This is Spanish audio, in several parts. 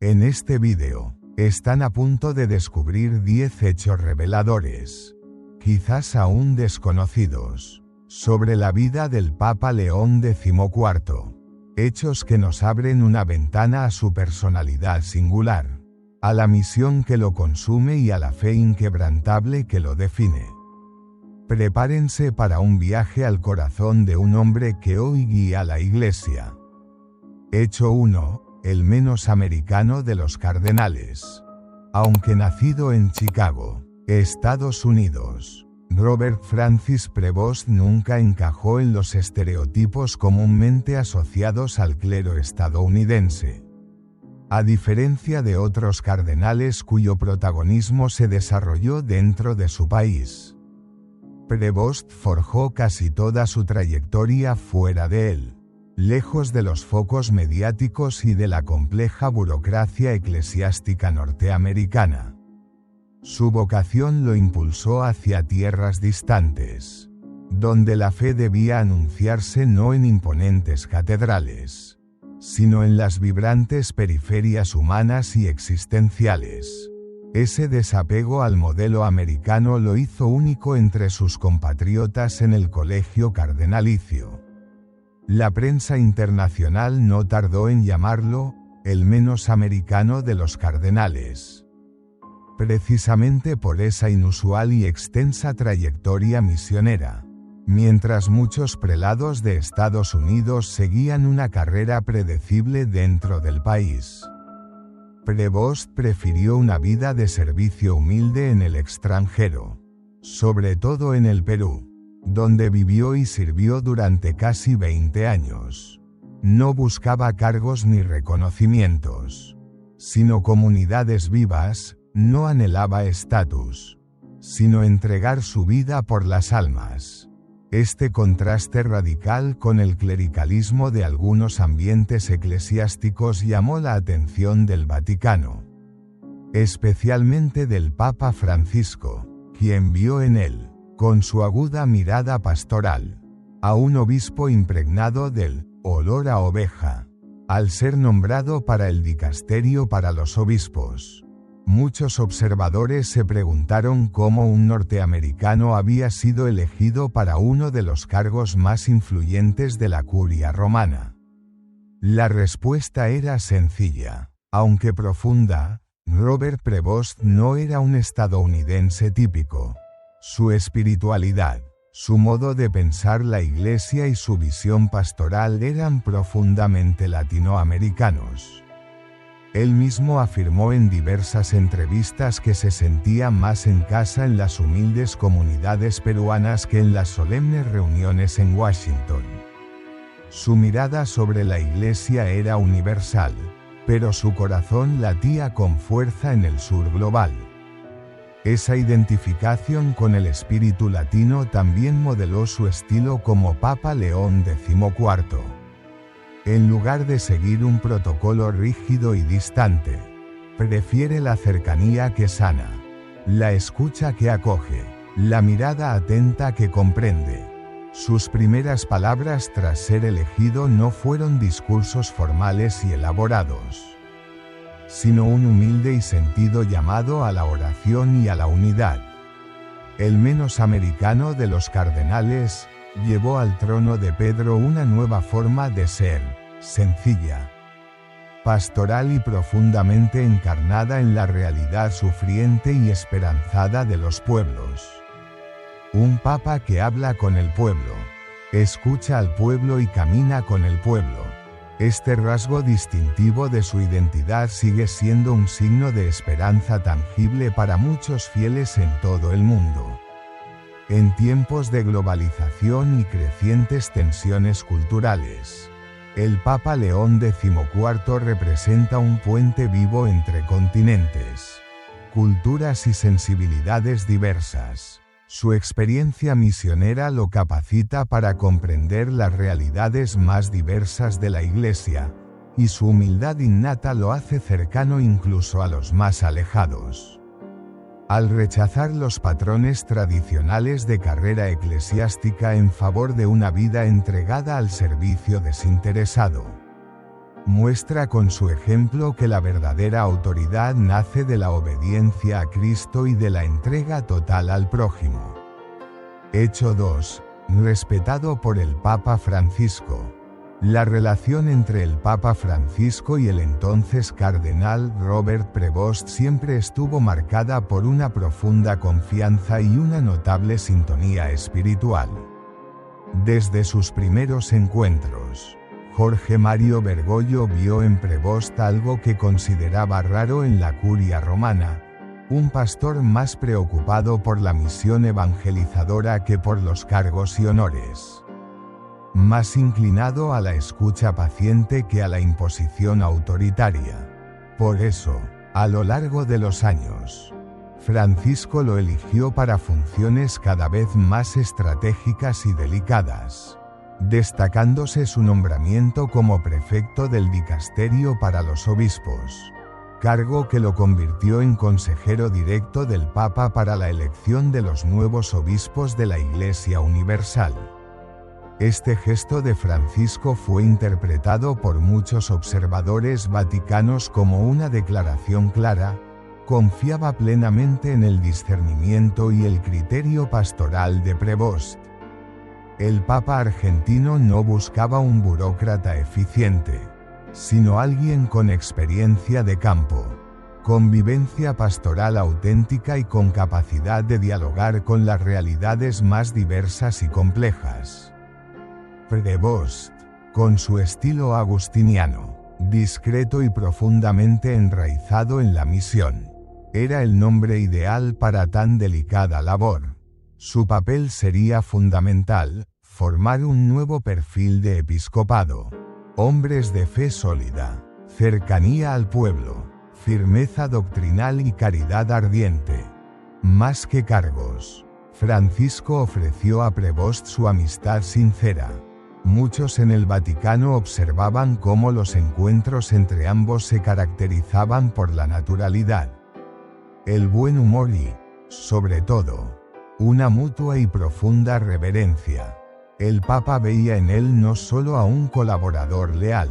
En este vídeo, están a punto de descubrir 10 hechos reveladores, quizás aún desconocidos, sobre la vida del Papa León XIV. Hechos que nos abren una ventana a su personalidad singular, a la misión que lo consume y a la fe inquebrantable que lo define. Prepárense para un viaje al corazón de un hombre que hoy guía a la Iglesia. Hecho 1. El menos americano de los cardenales. Aunque nacido en Chicago, Estados Unidos, Robert Francis Prevost nunca encajó en los estereotipos comúnmente asociados al clero estadounidense. A diferencia de otros cardenales cuyo protagonismo se desarrolló dentro de su país, Prevost forjó casi toda su trayectoria fuera de él, lejos de los focos mediáticos y de la compleja burocracia eclesiástica norteamericana. Su vocación lo impulsó hacia tierras distantes, donde la fe debía anunciarse no en imponentes catedrales, sino en las vibrantes periferias humanas y existenciales. Ese desapego al modelo americano lo hizo único entre sus compatriotas en el colegio cardenalicio. La prensa internacional no tardó en llamarlo el menos americano de los cardenales, precisamente por esa inusual y extensa trayectoria misionera. Mientras muchos prelados de Estados Unidos seguían una carrera predecible dentro del país, Prevost prefirió una vida de servicio humilde en el extranjero, sobre todo en el Perú, donde vivió y sirvió durante casi 20 años. No buscaba cargos ni reconocimientos, sino comunidades vivas. No anhelaba estatus, sino entregar su vida por las almas. Este contraste radical con el clericalismo de algunos ambientes eclesiásticos llamó la atención del Vaticano, especialmente del Papa Francisco, quien vio en él, con su aguda mirada pastoral, a un obispo impregnado del olor a oveja. Al ser nombrado para el dicasterio para los obispos, muchos observadores se preguntaron cómo un norteamericano había sido elegido para uno de los cargos más influyentes de la curia romana. La respuesta era sencilla, aunque profunda: Robert Prevost no era un estadounidense típico. Su espiritualidad, su modo de pensar la Iglesia y su visión pastoral eran profundamente latinoamericanos. Él mismo afirmó en diversas entrevistas que se sentía más en casa en las humildes comunidades peruanas que en las solemnes reuniones en Washington. Su mirada sobre la Iglesia era universal, pero su corazón latía con fuerza en el sur global. Esa identificación con el espíritu latino también modeló su estilo como Papa León XIV. En lugar de seguir un protocolo rígido y distante, prefiere la cercanía que sana, la escucha que acoge, la mirada atenta que comprende. Sus primeras palabras tras ser elegido no fueron discursos formales y elaborados, sino un humilde y sentido llamado a la oración y a la unidad. El menos americano de los cardenales llevó al trono de Pedro una nueva forma de ser, sencilla, pastoral y profundamente encarnada en la realidad sufriente y esperanzada de los pueblos. Un papa que habla con el pueblo, escucha al pueblo y camina con el pueblo. Este rasgo distintivo de su identidad sigue siendo un signo de esperanza tangible para muchos fieles en todo el mundo. En tiempos de globalización y crecientes tensiones culturales, el Papa León XIV representa un puente vivo entre continentes, culturas y sensibilidades diversas. Su experiencia misionera lo capacita para comprender las realidades más diversas de la Iglesia, y su humildad innata lo hace cercano incluso a los más alejados. Al rechazar los patrones tradicionales de carrera eclesiástica en favor de una vida entregada al servicio desinteresado, Muestra con su ejemplo que la verdadera autoridad nace de la obediencia a Cristo y de la entrega total al prójimo. Hecho 2. Respetado por el Papa Francisco. La relación entre el Papa Francisco y el entonces cardenal Robert Prevost siempre estuvo marcada por una profunda confianza y una notable sintonía espiritual. Desde sus primeros encuentros, Jorge Mario Bergoglio vio en Prevost algo que consideraba raro en la curia romana: un pastor más preocupado por la misión evangelizadora que por los cargos y honores. Más inclinado a la escucha paciente que a la imposición autoritaria. Por eso, a lo largo de los años, Francisco lo eligió para funciones cada vez más estratégicas y delicadas, destacándose su nombramiento como prefecto del dicasterio para los obispos, cargo que lo convirtió en consejero directo del Papa para la elección de los nuevos obispos de la Iglesia Universal. Este gesto de Francisco fue interpretado por muchos observadores vaticanos como una declaración clara: confiaba plenamente en el discernimiento y el criterio pastoral de Prevost. El Papa argentino no buscaba un burócrata eficiente, sino alguien con experiencia de campo, convivencia pastoral auténtica y con capacidad de dialogar con las realidades más diversas y complejas. Prevost, con su estilo agustiniano, discreto y profundamente enraizado en la misión, era el nombre ideal para tan delicada labor. Su papel sería fundamental: formar un nuevo perfil de episcopado. Hombres de fe sólida, cercanía al pueblo, firmeza doctrinal y caridad ardiente. Más que cargos, Francisco ofreció a Prevost su amistad sincera. Muchos en el Vaticano observaban cómo los encuentros entre ambos se caracterizaban por la naturalidad, el buen humor y, sobre todo, una mutua y profunda reverencia. El Papa veía en él no solo a un colaborador leal,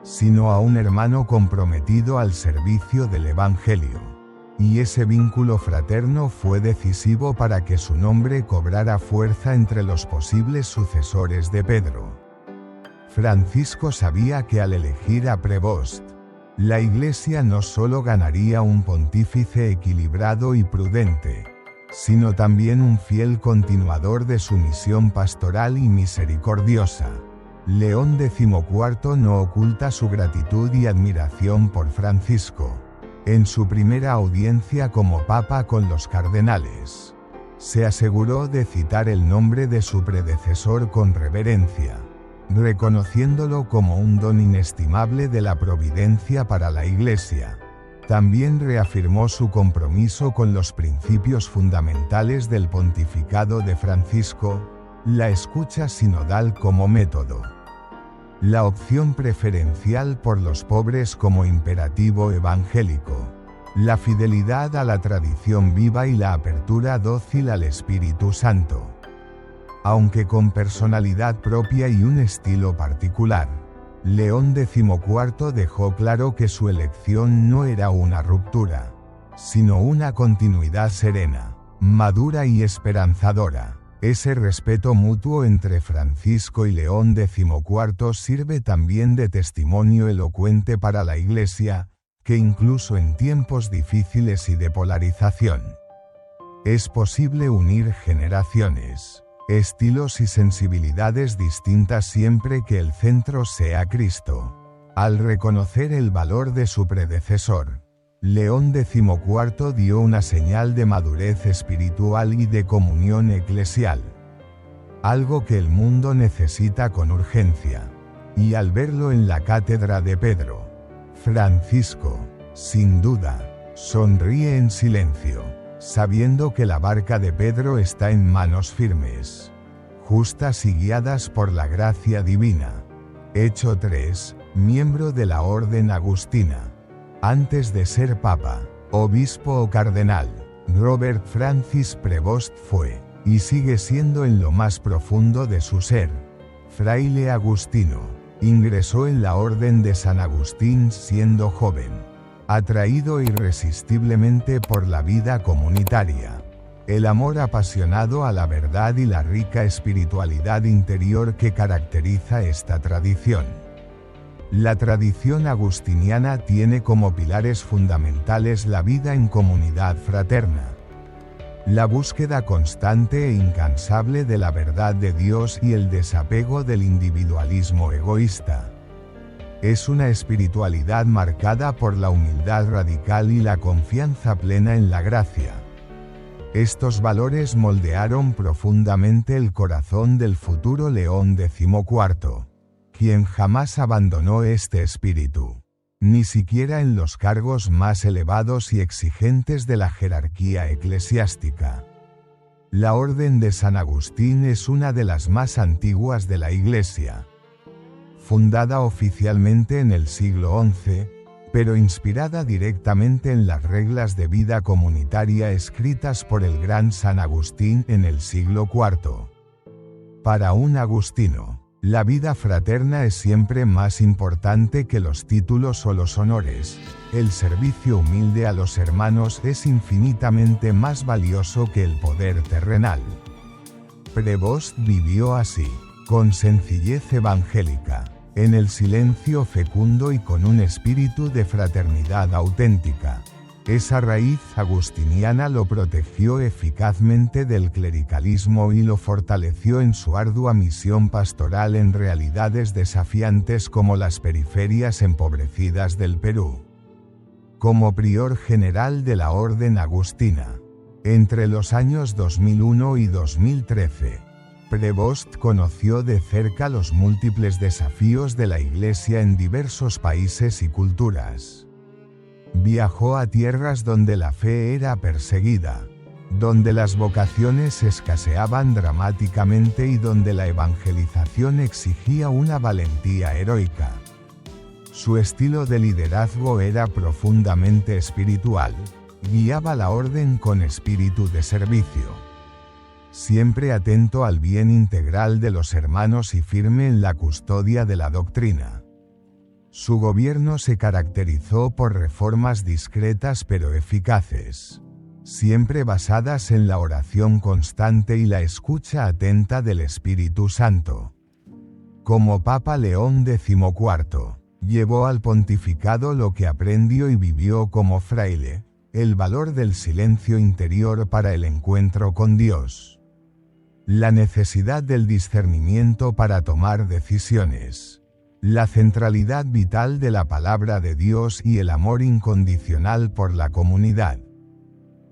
sino a un hermano comprometido al servicio del Evangelio. Y ese vínculo fraterno fue decisivo para que su nombre cobrara fuerza entre los posibles sucesores de Pedro. Francisco sabía que al elegir a Prevost, la Iglesia no solo ganaría un pontífice equilibrado y prudente, sino también un fiel continuador de su misión pastoral y misericordiosa. León XIV no oculta su gratitud y admiración por Francisco. En su primera audiencia como papa con los cardenales, se aseguró de citar el nombre de su predecesor con reverencia, reconociéndolo como un don inestimable de la providencia para la Iglesia. También reafirmó su compromiso con los principios fundamentales del pontificado de Francisco: la escucha sinodal como método, la opción preferencial por los pobres como imperativo evangélico, la fidelidad a la tradición viva y la apertura dócil al Espíritu Santo. Aunque con personalidad propia y un estilo particular, León XIV dejó claro que su elección no era una ruptura, sino una continuidad serena, madura y esperanzadora. Ese respeto mutuo entre Francisco y León XIV sirve también de testimonio elocuente para la Iglesia, que incluso en tiempos difíciles y de polarización, es posible unir generaciones, estilos y sensibilidades distintas siempre que el centro sea Cristo. Al reconocer el valor de su predecesor, León XIV dio una señal de madurez espiritual y de comunión eclesial, algo que el mundo necesita con urgencia. Y al verlo en la cátedra de Pedro, Francisco, sin duda, sonríe en silencio, sabiendo que la barca de Pedro está en manos firmes, justas y guiadas por la gracia divina. Hecho 3. Miembro de la Orden Agustina. Antes de ser papa, obispo o cardenal, Robert Francis Prevost fue, y sigue siendo en lo más profundo de su ser, fraile agustino, Ingresó en la Orden de San Agustín siendo joven, atraído irresistiblemente por la vida comunitaria, el amor apasionado a la verdad y la rica espiritualidad interior que caracteriza esta tradición. La tradición agustiniana tiene como pilares fundamentales la vida en comunidad fraterna, la búsqueda constante e incansable de la verdad de Dios y el desapego del individualismo egoísta. Es una espiritualidad marcada por la humildad radical y la confianza plena en la gracia. Estos valores moldearon profundamente el corazón del futuro León XIV, quien jamás abandonó este espíritu, ni siquiera en los cargos más elevados y exigentes de la jerarquía eclesiástica. La Orden de San Agustín es una de las más antiguas de la Iglesia. Fundada oficialmente en el siglo XI, pero inspirada directamente en las reglas de vida comunitaria escritas por el gran San Agustín en el siglo IV. Para un agustino, la vida fraterna es siempre más importante que los títulos o los honores. El servicio humilde a los hermanos es infinitamente más valioso que el poder terrenal. Prevost vivió así, con sencillez evangélica, en el silencio fecundo y con un espíritu de fraternidad auténtica. Esa raíz agustiniana lo protegió eficazmente del clericalismo y lo fortaleció en su ardua misión pastoral en realidades desafiantes como las periferias empobrecidas del Perú. Como prior general de la Orden Agustina, entre los años 2001 y 2013, Prevost conoció de cerca los múltiples desafíos de la Iglesia en diversos países y culturas. Viajó a tierras donde la fe era perseguida, donde las vocaciones escaseaban dramáticamente y donde la evangelización exigía una valentía heroica. Su estilo de liderazgo era profundamente espiritual, guiaba la orden con espíritu de servicio, siempre atento al bien integral de los hermanos y firme en la custodia de la doctrina. Su gobierno se caracterizó por reformas discretas pero eficaces, siempre basadas en la oración constante y la escucha atenta del Espíritu Santo. Como Papa León XIV, llevó al pontificado lo que aprendió y vivió como fraile, el valor del silencio interior para el encuentro con Dios, la necesidad del discernimiento para tomar decisiones, la centralidad vital de la palabra de Dios y el amor incondicional por la comunidad.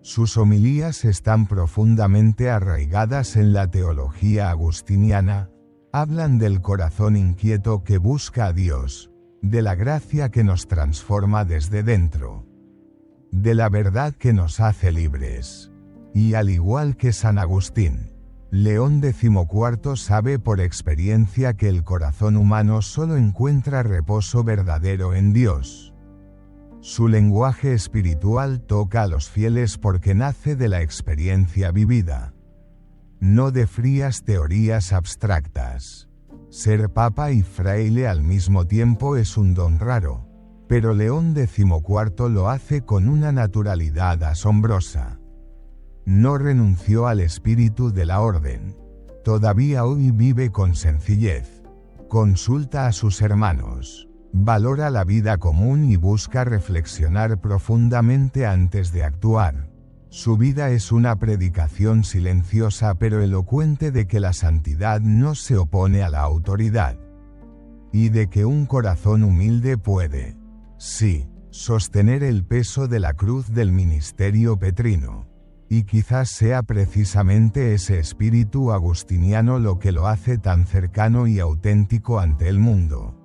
Sus homilías están profundamente arraigadas en la teología agustiniana, hablan del corazón inquieto que busca a Dios, de la gracia que nos transforma desde dentro, de la verdad que nos hace libres. Y al igual que San Agustín, León XIV sabe por experiencia que el corazón humano solo encuentra reposo verdadero en Dios. Su lenguaje espiritual toca a los fieles porque nace de la experiencia vivida, no de frías teorías abstractas. Ser papa y fraile al mismo tiempo es un don raro, pero León XIV lo hace con una naturalidad asombrosa. No renunció al espíritu de la orden. Todavía hoy vive con sencillez. Consulta a sus hermanos. Valora la vida común y busca reflexionar profundamente antes de actuar. Su vida es una predicación silenciosa pero elocuente de que la santidad no se opone a la autoridad. Y de que un corazón humilde puede, sí, sostener el peso de la cruz del ministerio petrino. Y quizás sea precisamente ese espíritu agustiniano lo que lo hace tan cercano y auténtico ante el mundo.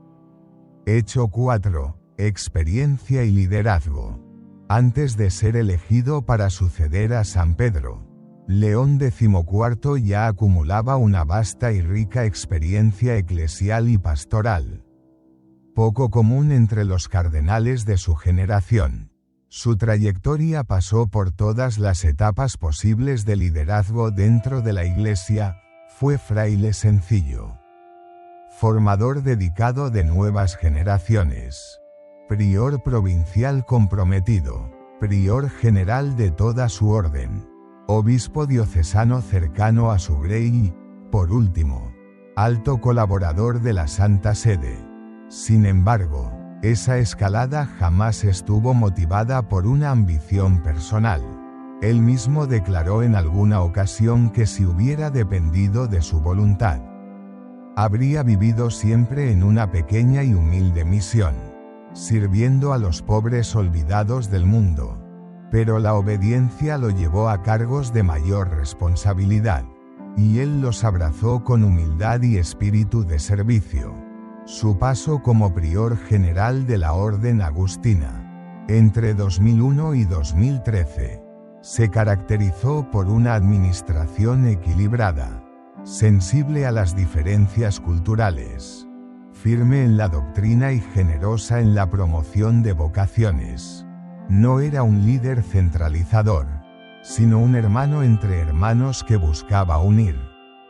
Hecho 4. Experiencia y liderazgo. Antes de ser elegido para suceder a San Pedro, León XIV ya acumulaba una vasta y rica experiencia eclesial y pastoral, poco común entre los cardenales de su generación. Su trayectoria pasó por todas las etapas posibles de liderazgo dentro de la Iglesia. Fue fraile sencillo, formador dedicado de nuevas generaciones, prior provincial comprometido, prior general de toda su orden, obispo diocesano cercano a su grey y, por último, alto colaborador de la Santa Sede. Sin embargo, esa escalada jamás estuvo motivada por una ambición personal. Él mismo declaró en alguna ocasión que si hubiera dependido de su voluntad, habría vivido siempre en una pequeña y humilde misión, sirviendo a los pobres olvidados del mundo. Pero la obediencia lo llevó a cargos de mayor responsabilidad, y él los abrazó con humildad y espíritu de servicio. Su paso como prior general de la Orden Agustina, entre 2001 y 2013, se caracterizó por una administración equilibrada, sensible a las diferencias culturales, firme en la doctrina y generosa en la promoción de vocaciones. No era un líder centralizador, sino un hermano entre hermanos que buscaba unir,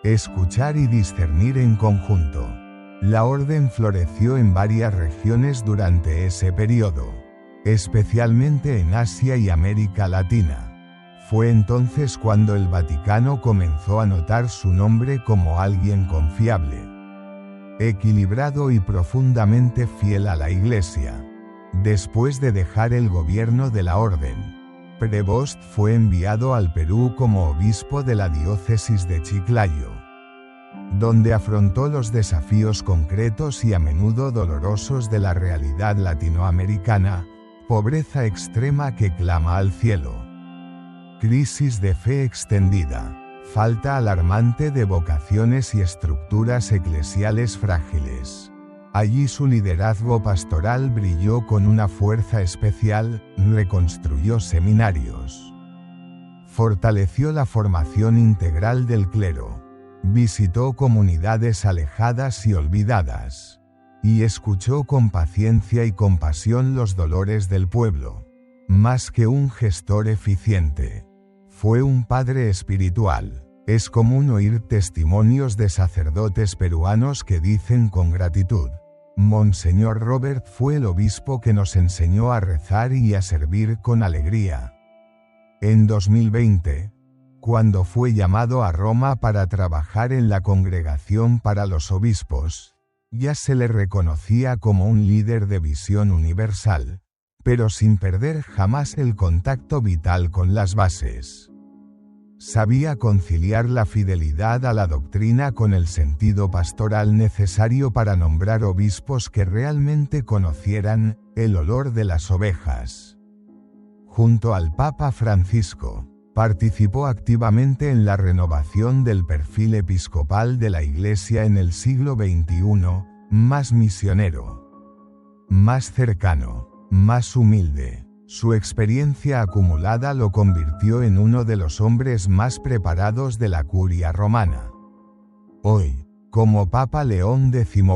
escuchar y discernir en conjunto. La orden floreció en varias regiones durante ese periodo, especialmente en Asia y América Latina. Fue entonces cuando el Vaticano comenzó a notar su nombre como alguien confiable, equilibrado y profundamente fiel a la Iglesia. Después de dejar el gobierno de la orden, Prevost fue enviado al Perú como obispo de la diócesis de Chiclayo, donde afrontó los desafíos concretos y a menudo dolorosos de la realidad latinoamericana: pobreza extrema que clama al cielo, crisis de fe extendida, falta alarmante de vocaciones y estructuras eclesiales frágiles. Allí su liderazgo pastoral brilló con una fuerza especial, reconstruyó seminarios, fortaleció la formación integral del clero, visitó comunidades alejadas y olvidadas, y escuchó con paciencia y compasión los dolores del pueblo. Más que un gestor eficiente, fue un padre espiritual. Es común oír testimonios de sacerdotes peruanos que dicen con gratitud: Monseñor Robert fue el obispo que nos enseñó a rezar y a servir con alegría. En 2020, cuando fue llamado a Roma para trabajar en la Congregación para los Obispos, ya se le reconocía como un líder de visión universal, pero sin perder jamás el contacto vital con las bases. Sabía conciliar la fidelidad a la doctrina con el sentido pastoral necesario para nombrar obispos que realmente conocieran el olor de las ovejas. Junto al Papa Francisco, participó activamente en la renovación del perfil episcopal de la Iglesia en el siglo XXI, más misionero, más cercano, más humilde. Su experiencia acumulada lo convirtió en uno de los hombres más preparados de la curia romana. Hoy, como Papa León XIV,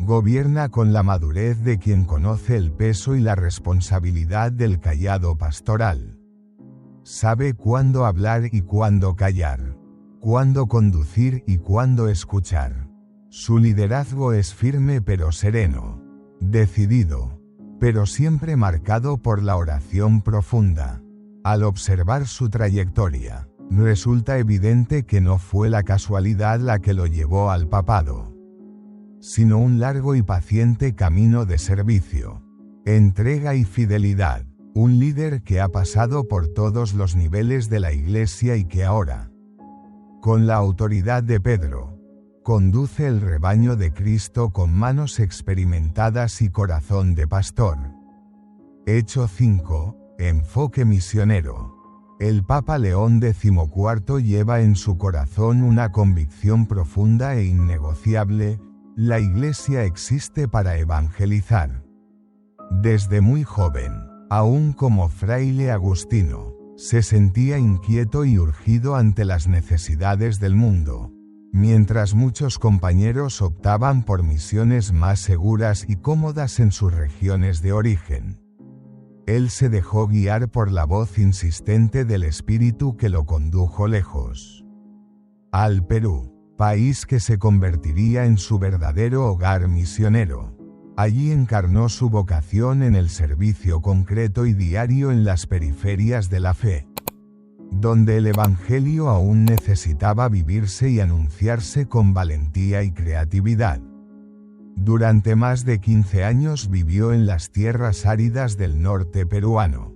gobierna con la madurez de quien conoce el peso y la responsabilidad del callado pastoral. Sabe cuándo hablar y cuándo callar, cuándo conducir y cuándo escuchar. Su liderazgo es firme pero sereno, decidido, pero siempre marcado por la oración profunda. Al observar su trayectoria, resulta evidente que no fue la casualidad la que lo llevó al papado, sino un largo y paciente camino de servicio, entrega y fidelidad. Un líder que ha pasado por todos los niveles de la Iglesia y que ahora, con la autoridad de Pedro, conduce el rebaño de Cristo con manos experimentadas y corazón de pastor. Hecho 5. Enfoque misionero. El Papa León XIV lleva en su corazón una convicción profunda e innegociable: la Iglesia existe para evangelizar. Desde muy joven, aún como fraile agustino, se sentía inquieto y urgido ante las necesidades del mundo. Mientras muchos compañeros optaban por misiones más seguras y cómodas en sus regiones de origen, él se dejó guiar por la voz insistente del Espíritu que lo condujo lejos, al Perú. país que se convertiría en su verdadero hogar misionero. Allí encarnó su vocación en el servicio concreto y diario en las periferias de la fe, donde el Evangelio aún necesitaba vivirse y anunciarse con valentía y creatividad. Durante más de 15 años vivió en las tierras áridas del norte peruano,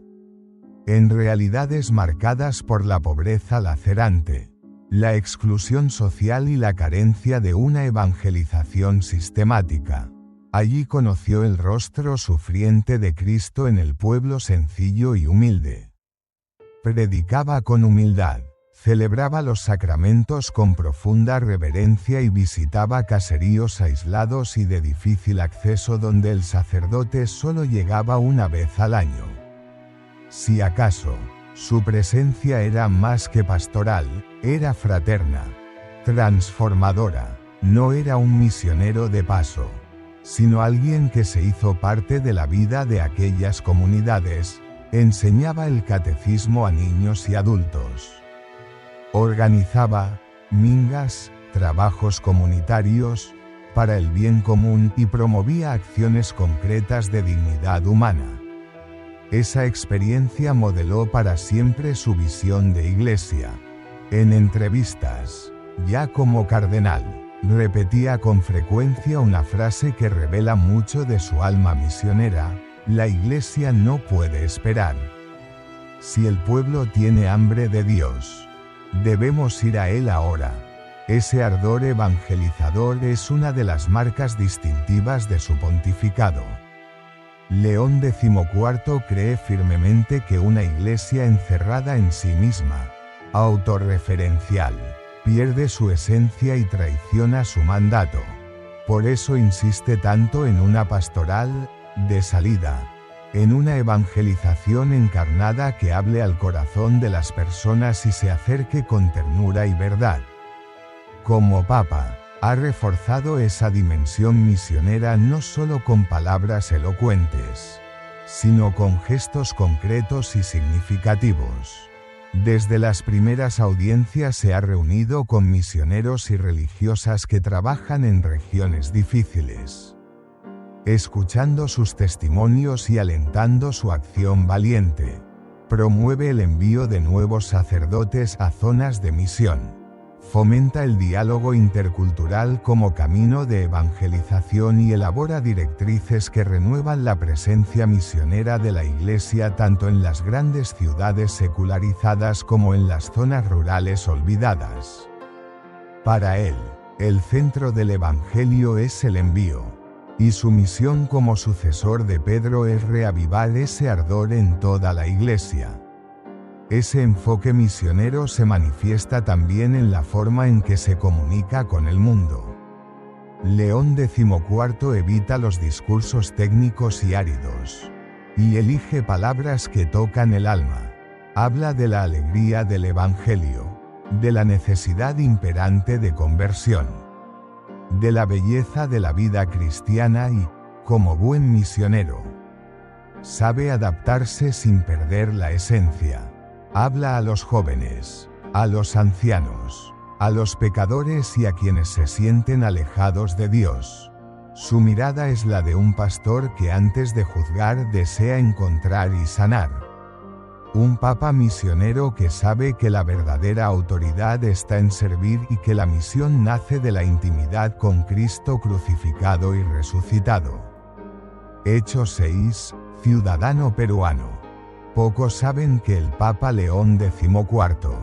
en realidades marcadas por la pobreza lacerante, la exclusión social y la carencia de una evangelización sistemática. Allí conoció el rostro sufriente de Cristo en el pueblo sencillo y humilde. Predicaba con humildad, celebraba los sacramentos con profunda reverencia y visitaba caseríos aislados y de difícil acceso donde el sacerdote solo llegaba una vez al año. Si acaso, su presencia era más que pastoral, era fraterna, transformadora. No era un misionero de paso, sino alguien que se hizo parte de la vida de aquellas comunidades. Enseñaba el catecismo a niños y adultos. Organizaba mingas, trabajos comunitarios, para el bien común y promovía acciones concretas de dignidad humana. Esa experiencia modeló para siempre su visión de iglesia. En entrevistas, ya como cardenal, repetía con frecuencia una frase que revela mucho de su alma misionera: la iglesia no puede esperar. Si el pueblo tiene hambre de Dios, debemos ir a Él ahora. Ese ardor evangelizador es una de las marcas distintivas de su pontificado. León XIV cree firmemente que una iglesia encerrada en sí misma, autorreferencial, pierde su esencia y traiciona su mandato. Por eso insiste tanto en una pastoral de salida, en una evangelización encarnada que hable al corazón de las personas y se acerque con ternura y verdad. Como Papa, ha reforzado esa dimensión misionera no solo con palabras elocuentes, sino con gestos concretos y significativos. Desde las primeras audiencias se ha reunido con misioneros y religiosas que trabajan en regiones difíciles, escuchando sus testimonios y alentando su acción valiente. Promueve el envío de nuevos sacerdotes a zonas de misión. Fomenta el diálogo intercultural como camino de evangelización y elabora directrices que renuevan la presencia misionera de la Iglesia tanto en las grandes ciudades secularizadas como en las zonas rurales olvidadas. Para él, el centro del Evangelio es el envío, y su misión como sucesor de Pedro es reavivar ese ardor en toda la Iglesia. Ese enfoque misionero se manifiesta también en la forma en que se comunica con el mundo. León XIV evita los discursos técnicos y áridos, y elige palabras que tocan el alma. Habla de la alegría del Evangelio, de la necesidad imperante de conversión, de la belleza de la vida cristiana y, como buen misionero, sabe adaptarse sin perder la esencia. Habla a los jóvenes, a los ancianos, a los pecadores y a quienes se sienten alejados de Dios. Su mirada es la de un pastor que antes de juzgar desea encontrar y sanar. Un papa misionero que sabe que la verdadera autoridad está en servir y que la misión nace de la intimidad con Cristo crucificado y resucitado. Hechos 6, ciudadano peruano. Pocos saben que el Papa León XIV,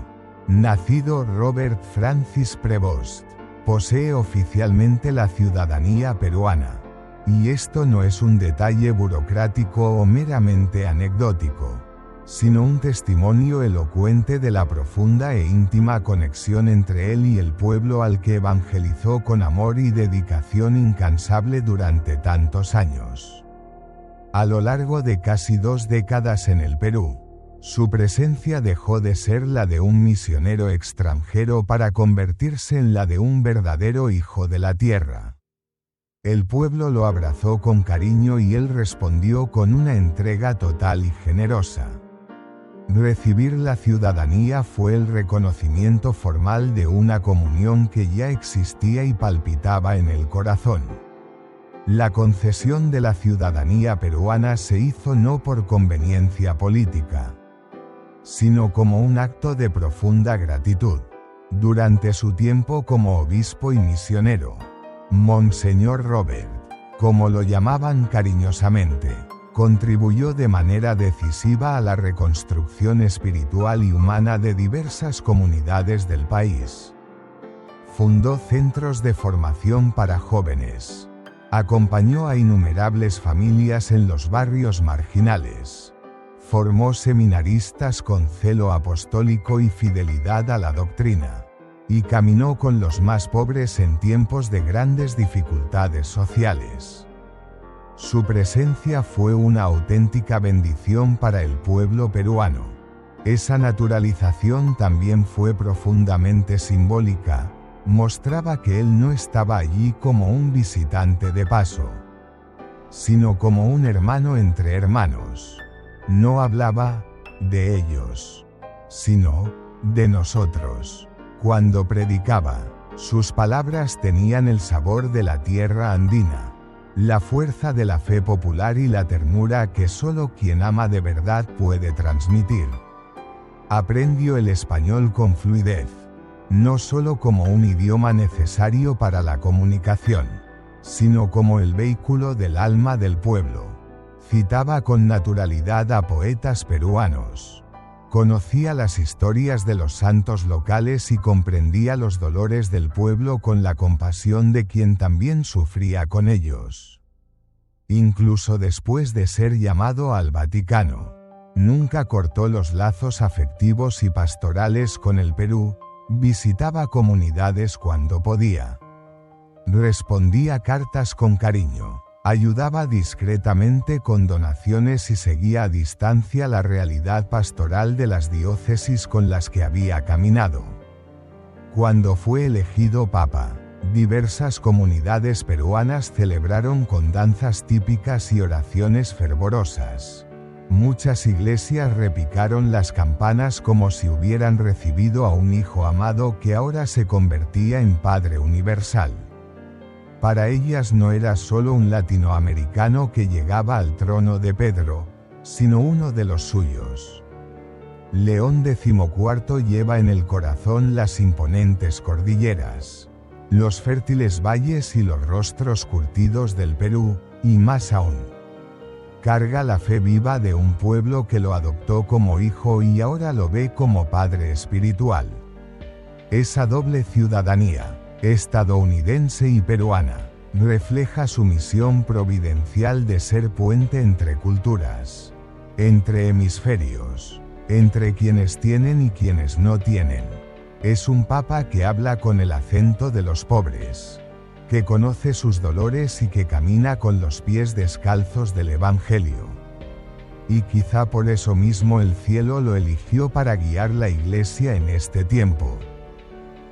nacido Robert Francis Prevost, posee oficialmente la ciudadanía peruana. Y esto no es un detalle burocrático o meramente anecdótico, sino un testimonio elocuente de la profunda e íntima conexión entre él y el pueblo al que evangelizó con amor y dedicación incansable durante tantos años. A lo largo de casi 2 décadas en el Perú, su presencia dejó de ser la de un misionero extranjero para convertirse en la de un verdadero hijo de la tierra. El pueblo lo abrazó con cariño y él respondió con una entrega total y generosa. Recibir la ciudadanía fue el reconocimiento formal de una comunión que ya existía y palpitaba en el corazón. La concesión de la ciudadanía peruana se hizo no por conveniencia política, sino como un acto de profunda gratitud. Durante su tiempo como obispo y misionero, Monseñor Robert, como lo llamaban cariñosamente, contribuyó de manera decisiva a la reconstrucción espiritual y humana de diversas comunidades del país. Fundó centros de formación para jóvenes. Acompañó a innumerables familias en los barrios marginales. Formó seminaristas con celo apostólico y fidelidad a la doctrina. Y caminó con los más pobres en tiempos de grandes dificultades sociales. Su presencia fue una auténtica bendición para el pueblo peruano. Esa naturalización también fue profundamente simbólica. Mostraba que él no estaba allí como un visitante de paso, sino como un hermano entre hermanos. No hablaba de ellos, sino de nosotros. Cuando predicaba, sus palabras tenían el sabor de la tierra andina, la fuerza de la fe popular y la ternura que solo quien ama de verdad puede transmitir. Aprendió el español con fluidez, no solo como un idioma necesario para la comunicación, sino como el vehículo del alma del pueblo. Citaba con naturalidad a poetas peruanos. Conocía las historias de los santos locales y comprendía los dolores del pueblo con la compasión de quien también sufría con ellos. Incluso después de ser llamado al Vaticano, nunca cortó los lazos afectivos y pastorales con el Perú. Visitaba comunidades cuando podía. Respondía cartas con cariño. Ayudaba discretamente con donaciones y seguía a distancia la realidad pastoral de las diócesis con las que había caminado. Cuando fue elegido papa, diversas comunidades peruanas celebraron con danzas típicas y oraciones fervorosas. Muchas iglesias repicaron las campanas como si hubieran recibido a un hijo amado que ahora se convertía en Padre Universal. Para ellas no era solo un latinoamericano que llegaba al trono de Pedro, sino uno de los suyos. León XIV lleva en el corazón las imponentes cordilleras, los fértiles valles y los rostros curtidos del Perú, y más aún. Carga la fe viva de un pueblo que lo adoptó como hijo y ahora lo ve como padre espiritual. Esa doble ciudadanía, estadounidense y peruana, refleja su misión providencial de ser puente entre culturas, entre hemisferios, entre quienes tienen y quienes no tienen. Es un papa que habla con el acento de los pobres, que conoce sus dolores y que camina con los pies descalzos del Evangelio. Y quizá por eso mismo el cielo lo eligió para guiar la Iglesia en este tiempo.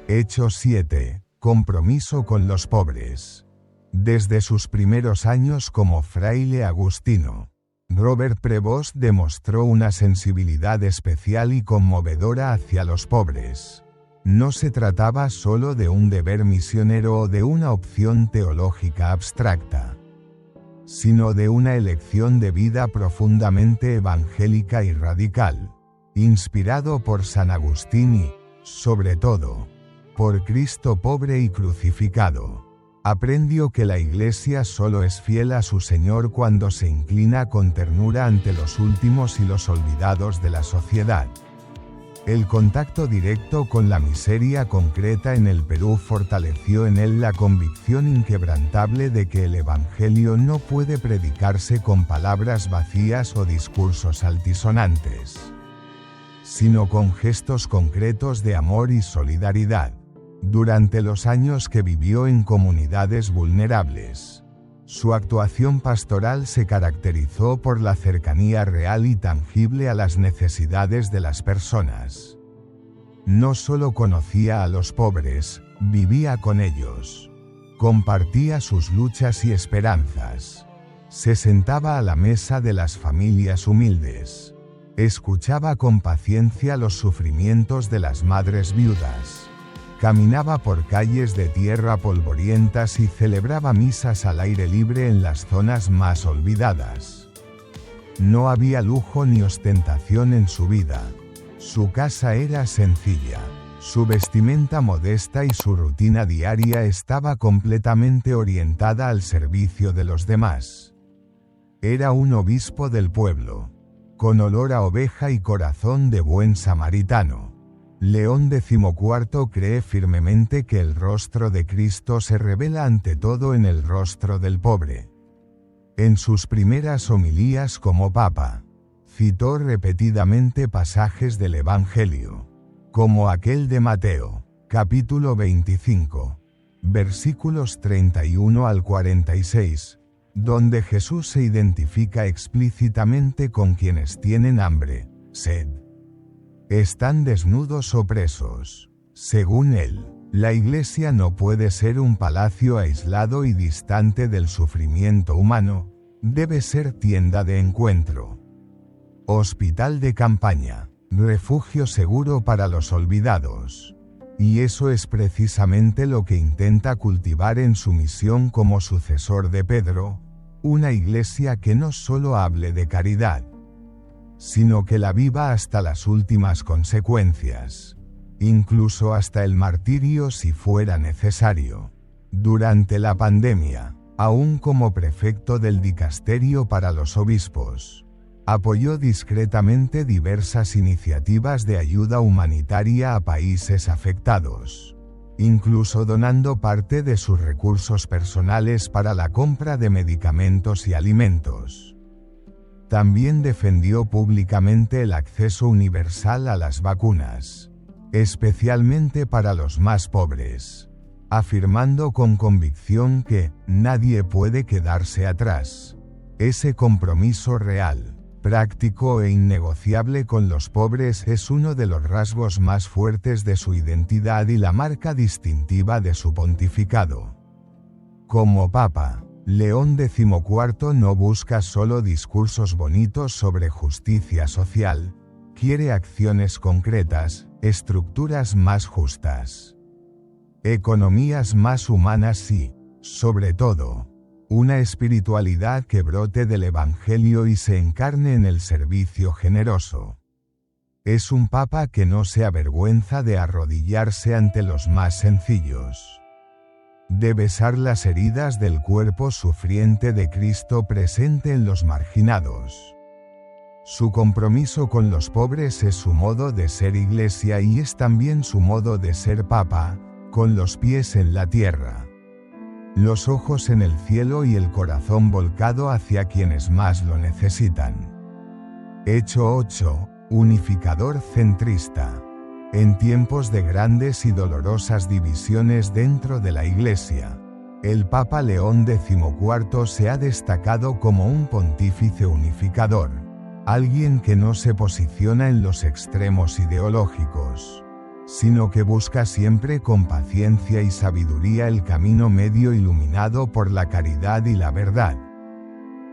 Hechos 7. Compromiso con los pobres. Desde sus primeros años como fraile agustino, Robert Prevost demostró una sensibilidad especial y conmovedora hacia los pobres. No se trataba solo de un deber misionero o de una opción teológica abstracta, sino de una elección de vida profundamente evangélica y radical, inspirado por San Agustín y, sobre todo, por Cristo pobre y crucificado. Aprendió que la Iglesia solo es fiel a su Señor cuando se inclina con ternura ante los últimos y los olvidados de la sociedad. El contacto directo con la miseria concreta en el Perú fortaleció en él la convicción inquebrantable de que el Evangelio no puede predicarse con palabras vacías o discursos altisonantes, sino con gestos concretos de amor y solidaridad. Durante los años que vivió en comunidades vulnerables, su actuación pastoral se caracterizó por la cercanía real y tangible a las necesidades de las personas. No solo conocía a los pobres, vivía con ellos. Compartía sus luchas y esperanzas. Se sentaba a la mesa de las familias humildes. Escuchaba con paciencia los sufrimientos de las madres viudas. Caminaba por calles de tierra polvorientas y celebraba misas al aire libre en las zonas más olvidadas. No había lujo ni ostentación en su vida. Su casa era sencilla. Su vestimenta modesta y su rutina diaria estaba completamente orientada al servicio de los demás. Era un obispo del pueblo, con olor a oveja y corazón de buen samaritano. León XIV cree firmemente que el rostro de Cristo se revela ante todo en el rostro del pobre. En sus primeras homilías como papa, citó repetidamente pasajes del Evangelio, como aquel de Mateo, capítulo 25, versículos 31 al 46, donde Jesús se identifica explícitamente con quienes tienen hambre, sed. Están desnudos o presos. Según él, la Iglesia no puede ser un palacio aislado y distante del sufrimiento humano, debe ser tienda de encuentro, hospital de campaña, refugio seguro para los olvidados. Y eso es precisamente lo que intenta cultivar en su misión como sucesor de Pedro, una iglesia que no solo hable de caridad, sino que la viva hasta las últimas consecuencias, incluso hasta el martirio si fuera necesario. Durante la pandemia, aún como prefecto del dicasterio para los obispos, apoyó discretamente diversas iniciativas de ayuda humanitaria a países afectados, incluso donando parte de sus recursos personales para la compra de medicamentos y alimentos. También defendió públicamente el acceso universal a las vacunas, especialmente para los más pobres, afirmando con convicción que nadie puede quedarse atrás. Ese compromiso real, práctico e innegociable con los pobres es uno de los rasgos más fuertes de su identidad y la marca distintiva de su pontificado. Como Papa, León XIV no busca solo discursos bonitos sobre justicia social, quiere acciones concretas, estructuras más justas, economías más humanas y, sobre todo, una espiritualidad que brote del Evangelio y se encarne en el servicio generoso. Es un papa que no se avergüenza de arrodillarse ante los más sencillos, de besar las heridas del cuerpo sufriente de Cristo presente en los marginados. Su compromiso con los pobres es su modo de ser iglesia y es también su modo de ser papa, con los pies en la tierra, los ojos en el cielo y el corazón volcado hacia quienes más lo necesitan. Hecho 8. Unificador centrista. En tiempos de grandes y dolorosas divisiones dentro de la Iglesia, el Papa León XIV se ha destacado como un pontífice unificador, alguien que no se posiciona en los extremos ideológicos, sino que busca siempre con paciencia y sabiduría el camino medio iluminado por la caridad y la verdad.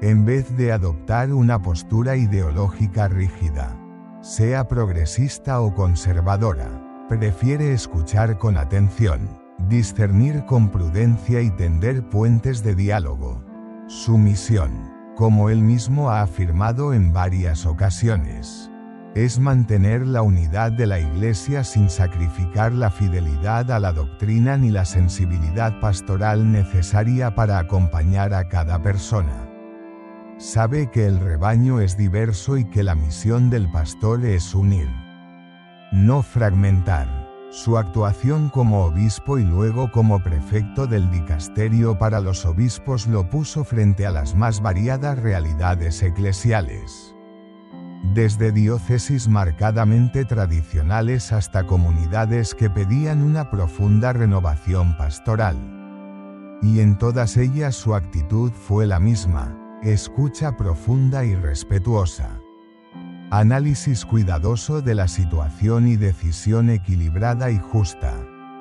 En vez de adoptar una postura ideológica rígida, sea progresista o conservadora, prefiere escuchar con atención, discernir con prudencia y tender puentes de diálogo. Su misión, como él mismo ha afirmado en varias ocasiones, es mantener la unidad de la Iglesia sin sacrificar la fidelidad a la doctrina ni la sensibilidad pastoral necesaria para acompañar a cada persona. Sabe que el rebaño es diverso y que la misión del pastor es unir, no fragmentar. Su actuación como obispo y luego como prefecto del dicasterio para los obispos lo puso frente a las más variadas realidades eclesiales, desde diócesis marcadamente tradicionales hasta comunidades que pedían una profunda renovación pastoral. Y en todas ellas su actitud fue la misma: escucha profunda y respetuosa, análisis cuidadoso de la situación y decisión equilibrada y justa.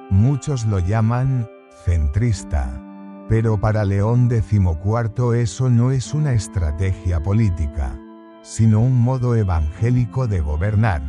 Muchos lo llaman centrista, pero para León XIV eso no es una estrategia política. sino un modo evangélico de gobernar.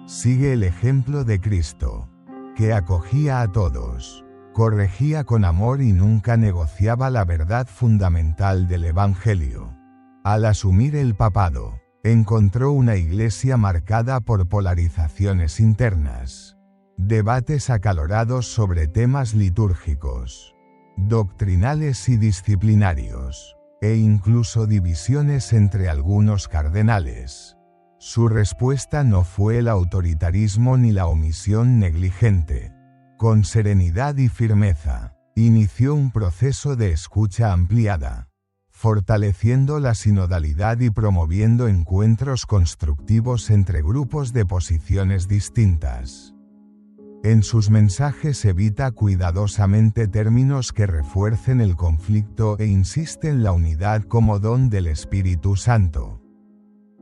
Sigue el ejemplo de Cristo, que acogía a todos, corregía con amor y nunca negociaba la verdad fundamental del Evangelio. Al asumir el papado, encontró una iglesia marcada por polarizaciones internas, debates acalorados sobre temas litúrgicos, doctrinales y disciplinarios, e incluso divisiones entre algunos cardenales. Su respuesta no fue el autoritarismo ni la omisión negligente. Con serenidad y firmeza, inició un proceso de escucha ampliada, fortaleciendo la sinodalidad y promoviendo encuentros constructivos entre grupos de posiciones distintas. En sus mensajes evita cuidadosamente términos que refuercen el conflicto e insiste en la unidad como don del Espíritu Santo,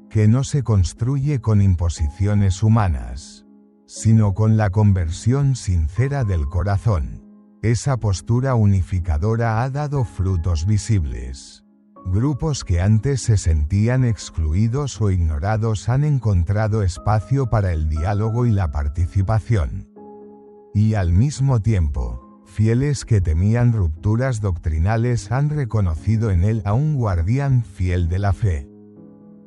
que no se construye con imposiciones humanas, sino con la conversión sincera del corazón. Esa postura unificadora ha dado frutos visibles. Grupos que antes se sentían excluidos o ignorados han encontrado espacio para el diálogo y la participación. Y al mismo tiempo, fieles que temían rupturas doctrinales han reconocido en él a un guardián fiel de la fe.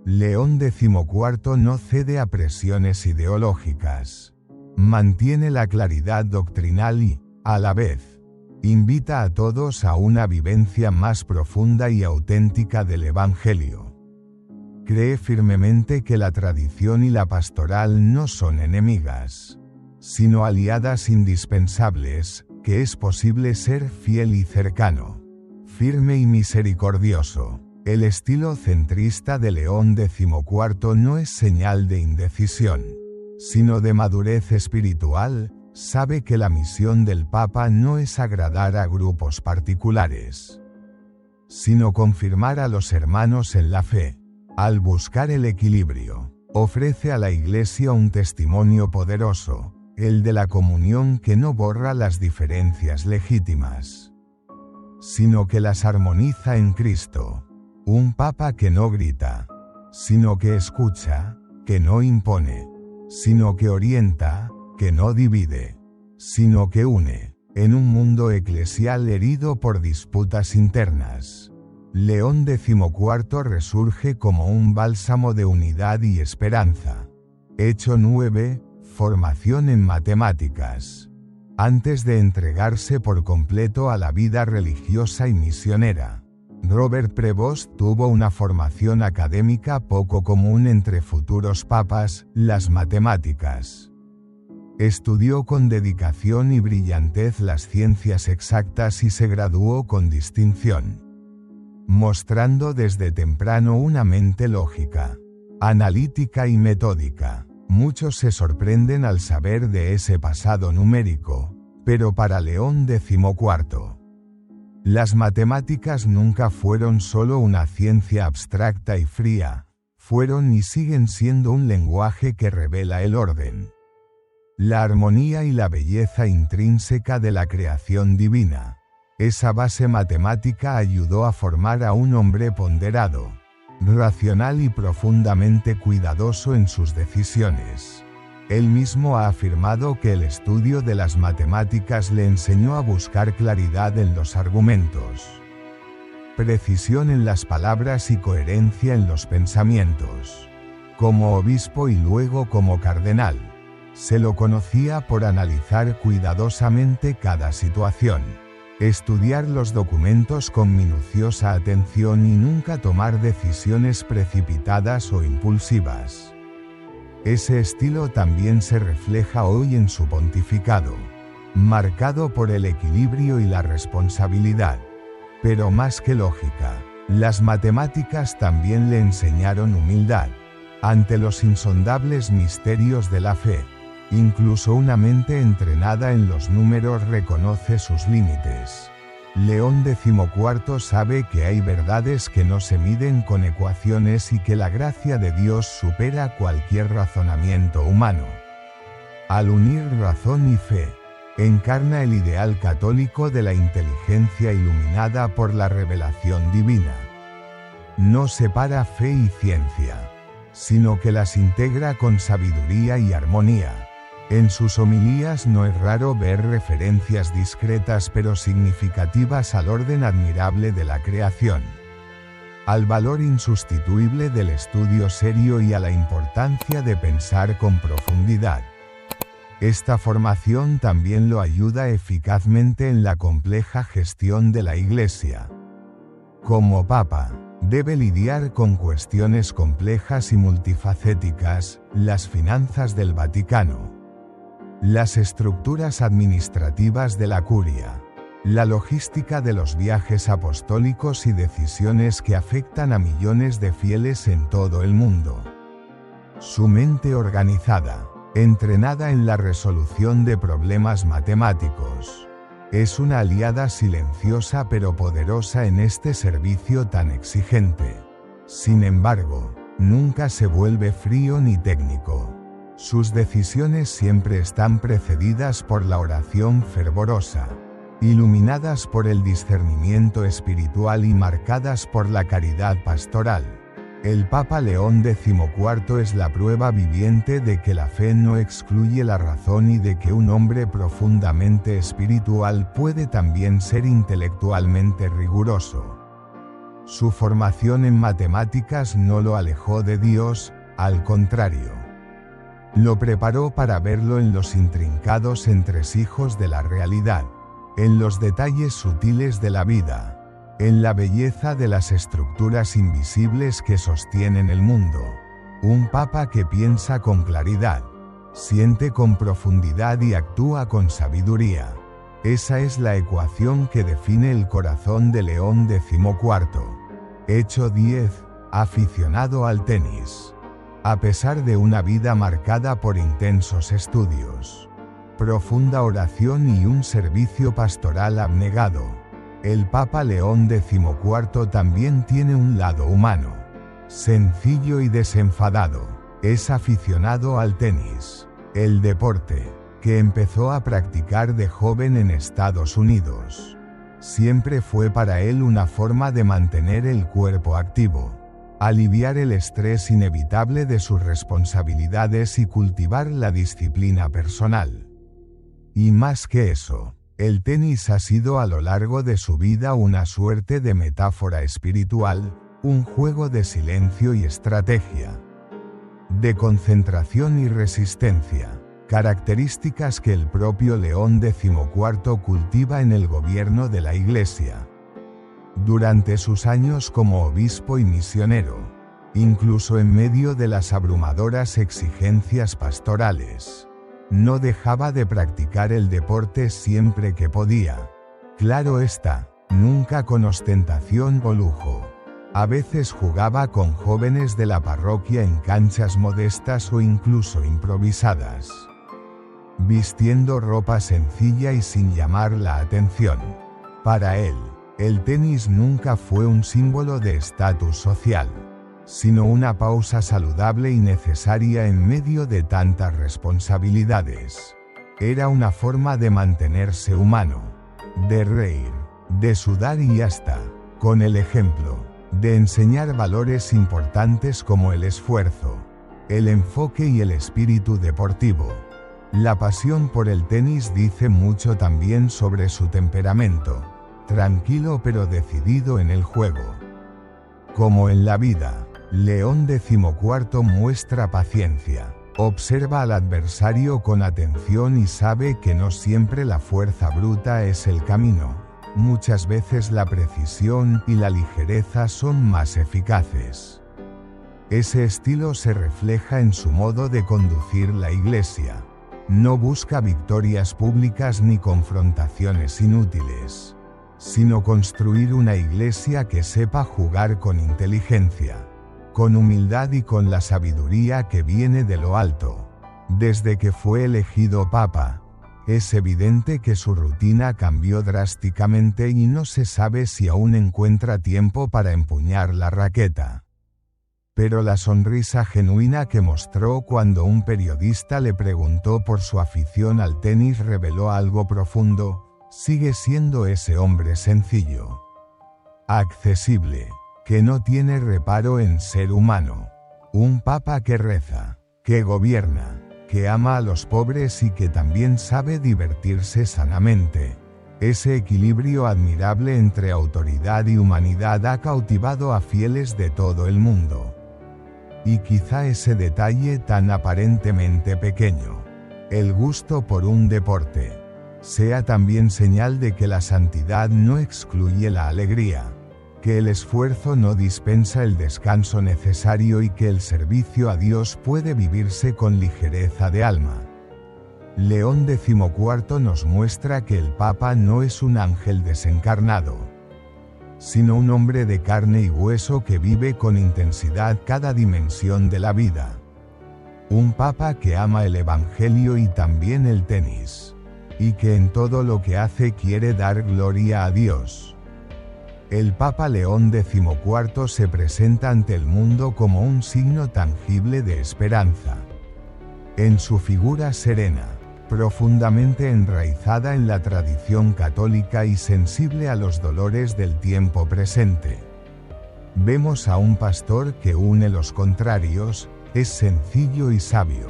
León XIV no cede a presiones ideológicas. Mantiene la claridad doctrinal y, a la vez, invita a todos a una vivencia más profunda y auténtica del Evangelio. Cree firmemente que la tradición y la pastoral no son enemigas, sino aliadas indispensables, que es posible ser fiel y cercano, firme y misericordioso. El estilo centrista de León XIV no es señal de indecisión, sino de madurez espiritual. Sabe que la misión del Papa no es agradar a grupos particulares, sino confirmar a los hermanos en la fe. Al buscar el equilibrio, ofrece a la Iglesia un testimonio poderoso, el de la comunión que no borra las diferencias legítimas, sino que las armoniza en Cristo. Un Papa que no grita, sino que escucha, que no impone, sino que orienta, que no divide, sino que une, en un mundo eclesial herido por disputas internas. León XIV resurge como un bálsamo de unidad y esperanza. Hecho 9. Formación en matemáticas. Antes de entregarse por completo a la vida religiosa y misionera, Robert Prevost tuvo una formación académica poco común entre futuros papas, las matemáticas. Estudió con dedicación y brillantez las ciencias exactas y se graduó con distinción, mostrando desde temprano una mente lógica, analítica y metódica. Muchos se sorprenden al saber de ese pasado numérico, pero para León XIV, las matemáticas nunca fueron solo una ciencia abstracta y fría, fueron y siguen siendo un lenguaje que revela el orden, la armonía y la belleza intrínseca de la creación divina. Esa base matemática ayudó a formar a un hombre ponderado, racional y profundamente cuidadoso en sus decisiones. Él mismo ha afirmado que el estudio de las matemáticas le enseñó a buscar claridad en los argumentos, precisión en las palabras y coherencia en los pensamientos. Como obispo y luego como cardenal, se lo conocía por analizar cuidadosamente cada situación, estudiar los documentos con minuciosa atención y nunca tomar decisiones precipitadas o impulsivas. Ese estilo también se refleja hoy en su pontificado, marcado por el equilibrio y la responsabilidad. Pero más que lógica, las matemáticas también le enseñaron humildad ante los insondables misterios de la fe. Incluso una mente entrenada en los números reconoce sus límites. León XIV sabe que hay verdades que no se miden con ecuaciones y que la gracia de Dios supera cualquier razonamiento humano. Al unir razón y fe, encarna el ideal católico de la inteligencia iluminada por la revelación divina. No separa fe y ciencia, sino que las integra con sabiduría y armonía. En sus homilías no es raro ver referencias discretas pero significativas al orden admirable de la creación, al valor insustituible del estudio serio y a la importancia de pensar con profundidad. Esta formación también lo ayuda eficazmente en la compleja gestión de la Iglesia. Como Papa, debe lidiar con cuestiones complejas y multifacéticas, las finanzas del Vaticano, las estructuras administrativas de la curia, la logística de los viajes apostólicos y decisiones que afectan a millones de fieles en todo el mundo. Su mente organizada, entrenada en la resolución de problemas matemáticos, es una aliada silenciosa pero poderosa en este servicio tan exigente. Sin embargo, nunca se vuelve frío ni técnico. Sus decisiones siempre están precedidas por la oración fervorosa, iluminadas por el discernimiento espiritual y marcadas por la caridad pastoral. El Papa León XIV es la prueba viviente de que la fe no excluye la razón y de que un hombre profundamente espiritual puede también ser intelectualmente riguroso. Su formación en matemáticas no lo alejó de Dios, al contrario. Lo preparó para verlo en los intrincados entresijos de la realidad, en los detalles sutiles de la vida, en la belleza de las estructuras invisibles que sostienen el mundo. Un papa que piensa con claridad, siente con profundidad y actúa con sabiduría. Esa es la ecuación que define el corazón de León XIV. Hecho 10. Aficionado al tenis. A pesar de una vida marcada por intensos estudios, profunda oración y un servicio pastoral abnegado, el Papa León XIV también tiene un lado humano, sencillo y desenfadado. Es aficionado al tenis, el deporte, que empezó a practicar de joven en Estados Unidos. Siempre fue para él una forma de mantener el cuerpo activo, aliviar el estrés inevitable de sus responsabilidades y cultivar la disciplina personal. Y más que eso, el tenis ha sido a lo largo de su vida una suerte de metáfora espiritual, un juego de silencio y estrategia, de concentración y resistencia, características que el propio León XIV cultiva en el gobierno de la Iglesia. Durante sus años como obispo y misionero, incluso en medio de las abrumadoras exigencias pastorales, no dejaba de practicar el deporte siempre que podía. Claro está, nunca con ostentación o lujo. A veces jugaba con jóvenes de la parroquia en canchas modestas o incluso improvisadas, vistiendo ropa sencilla y sin llamar la atención. Para él, el tenis nunca fue un símbolo de estatus social, sino una pausa saludable y necesaria en medio de tantas responsabilidades. Era una forma de mantenerse humano, de reír, de sudar y hasta, con el ejemplo, de enseñar valores importantes como el esfuerzo, el enfoque y el espíritu deportivo. La pasión por el tenis dice mucho también sobre su temperamento, tranquilo pero decidido en el juego. Como en la vida, León XIV muestra paciencia, observa al adversario con atención y sabe que no siempre la fuerza bruta es el camino. Muchas veces la precisión y la ligereza son más eficaces. Ese estilo se refleja en su modo de conducir la Iglesia. No busca victorias públicas ni confrontaciones inútiles, sino construir una Iglesia que sepa jugar con inteligencia, con humildad y con la sabiduría que viene de lo alto. Desde que fue elegido Papa, es evidente que su rutina cambió drásticamente y no se sabe si aún encuentra tiempo para empuñar la raqueta. Pero la sonrisa genuina que mostró cuando un periodista le preguntó por su afición al tenis reveló algo profundo: sigue siendo ese hombre sencillo, accesible, que no tiene reparo en ser humano. Un papa que reza, que gobierna, que ama a los pobres y que también sabe divertirse sanamente. Ese equilibrio admirable entre autoridad y humanidad ha cautivado a fieles de todo el mundo. Y quizá ese detalle tan aparentemente pequeño, el gusto por un deporte, sea también señal de que la santidad no excluye la alegría, que el esfuerzo no dispensa el descanso necesario y que el servicio a Dios puede vivirse con ligereza de alma. León XIV nos muestra que el Papa no es un ángel desencarnado, sino un hombre de carne y hueso que vive con intensidad cada dimensión de la vida. Un Papa que ama el Evangelio y también el tenis, y que en todo lo que hace quiere dar gloria a Dios. El Papa León XIV se presenta ante el mundo como un signo tangible de esperanza. En su figura serena, profundamente enraizada en la tradición católica y sensible a los dolores del tiempo presente, vemos a un pastor que une los contrarios, es sencillo y sabio,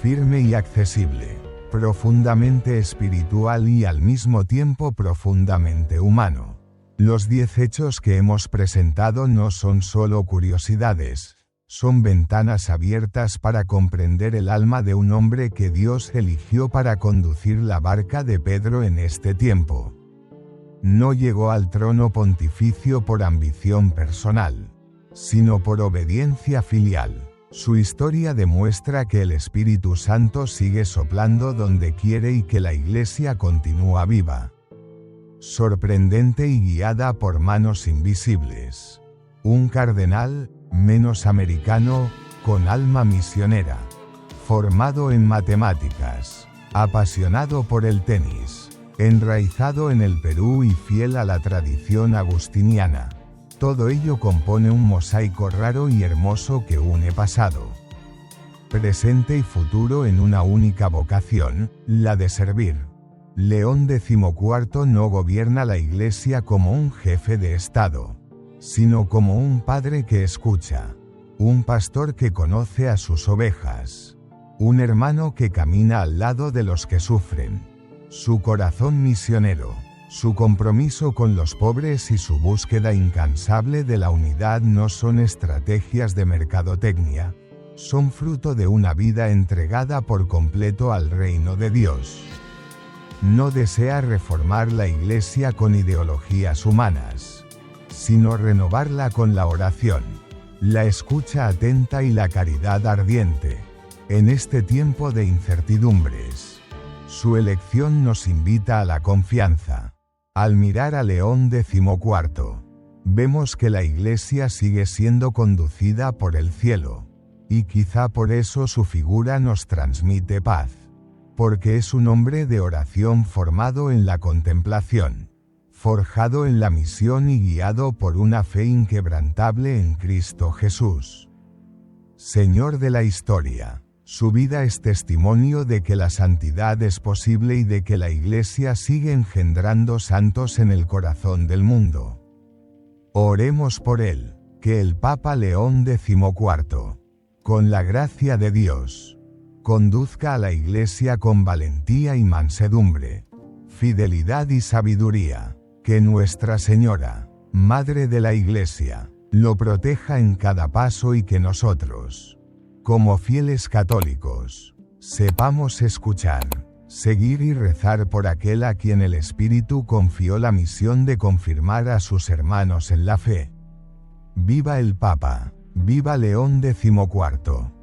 firme y accesible, profundamente espiritual y al mismo tiempo profundamente humano. Los 10 hechos que hemos presentado no son solo curiosidades, son ventanas abiertas para comprender el alma de un hombre que Dios eligió para conducir la barca de Pedro en este tiempo. No llegó al trono pontificio por ambición personal, sino por obediencia filial. Su historia demuestra que el Espíritu Santo sigue soplando donde quiere y que la Iglesia continúa viva, sorprendente y guiada por manos invisibles. Un cardenal, menos americano, con alma misionera, formado en matemáticas, apasionado por el tenis, enraizado en el Perú y fiel a la tradición agustiniana. Todo ello compone un mosaico raro y hermoso que une pasado, presente y futuro en una única vocación, la de servir. León XIV no gobierna la Iglesia como un jefe de Estado, sino como un padre que escucha, un pastor que conoce a sus ovejas, un hermano que camina al lado de los que sufren. Su corazón misionero, su compromiso con los pobres y su búsqueda incansable de la unidad no son estrategias de mercadotecnia, son fruto de una vida entregada por completo al reino de Dios. No desea reformar la Iglesia con ideologías humanas, sino renovarla con la oración, la escucha atenta y la caridad ardiente. En este tiempo de incertidumbres, su elección nos invita a la confianza. Al mirar a León XIV, vemos que la Iglesia sigue siendo conducida por el cielo, y quizá por eso su figura nos transmite paz, porque es un hombre de oración formado en la contemplación, forjado en la misión y guiado por una fe inquebrantable en Cristo Jesús, Señor de la historia. Su vida es testimonio de que la santidad es posible y de que la Iglesia sigue engendrando santos en el corazón del mundo. Oremos por él, que el Papa León XIV, con la gracia de Dios, conduzca a la Iglesia con valentía y mansedumbre, fidelidad y sabiduría, que Nuestra Señora, Madre de la Iglesia, lo proteja en cada paso y que nosotros, como fieles católicos, sepamos escuchar, seguir y rezar por aquel a quien el Espíritu confió la misión de confirmar a sus hermanos en la fe. ¡Viva el Papa! ¡Viva León XIV!